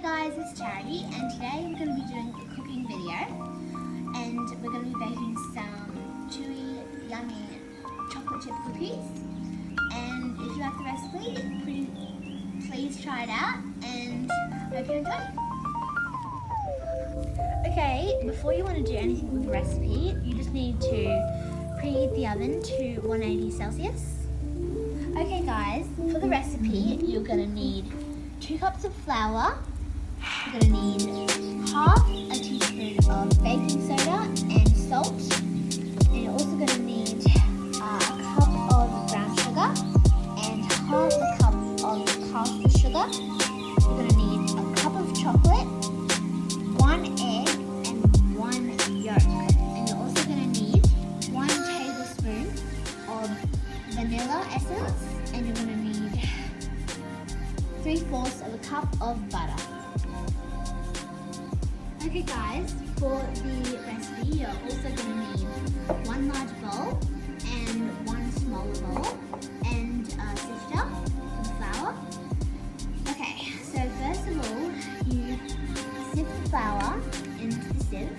guys, it's Charity, and today we're going to be doing a cooking video, and we're going to be baking some chewy, yummy chocolate chip cookies. And if you like the recipe, please try it out, and hope you enjoy. Okay, before you want to do anything with the recipe, you just need to preheat the oven to 180 Celsius. Okay guys, for the recipe, you're going to need 2 cups of flour. You're going to need half a teaspoon of baking soda and salt. And you're also going to need a cup of brown sugar and half a cup of caster sugar. You're going to need a cup of chocolate, 1 egg and 1 yolk. And you're also going to need 1 tablespoon of vanilla essence. And you're going to need 3/4 of a cup of butter. Okay guys, for the recipe you're also going to need 1 large bowl and 1 smaller bowl and a sifter for the flour. Okay, so first of all you sift the flour into the sieve.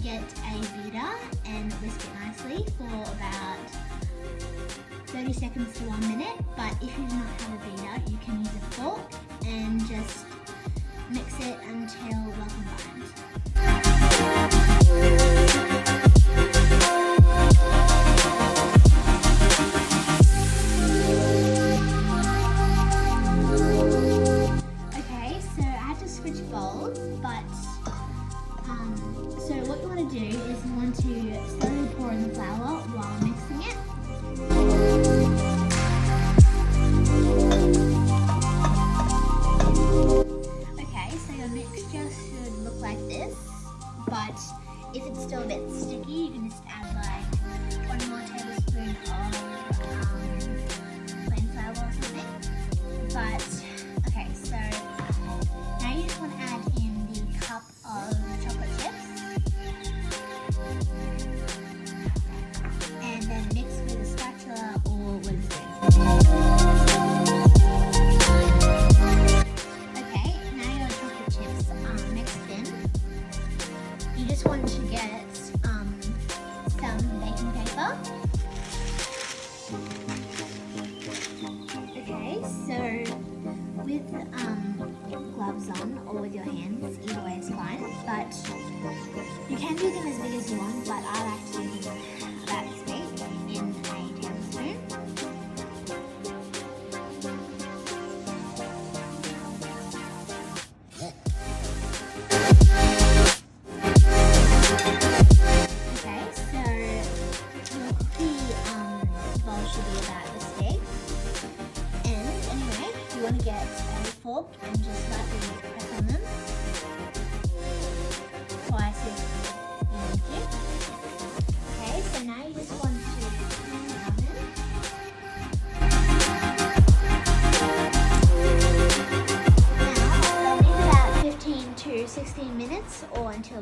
Get a beater and whisk it nicely for about 30 seconds to 1 minute, but if you do not have a beater you can use a fork and just mix it until well combined. Okay, so I had to switch bowls, but so what you want to do is you want to slowly pour in the flour while mixing it. Okay, so your mixture should look like this, but if it's still a bit sticky, you can just add like 1 more tablespoon of plain flour or something. But okay, so now you just want to add in the cup of chocolate chips. And then mix with a spatula or with a spoon. Okay, now your chocolate chips are mixed in. You just want to get some baking paper. Okay, so with gloves on or with your hands, either way is fine, but you can do them as big as you want, but I like to do them about this big in a tablespoon. Okay, so your cookie bowl should be about this big. And anyway, you want to get a fork and just lightly press on them twice if you need to. Okay, so now you just want to turn the oven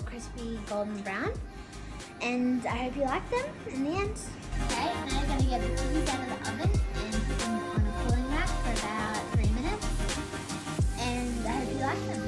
crispy golden brown. And I hope you like them in the end. Okay, now you're going to get the cookies out of the oven and put them on a cooling rack for about 3 minutes. And I hope you like them.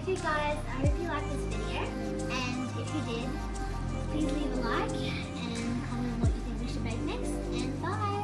Okay guys, I hope you liked this video, and if you did, please leave a like and comment what you think we should make next, and bye!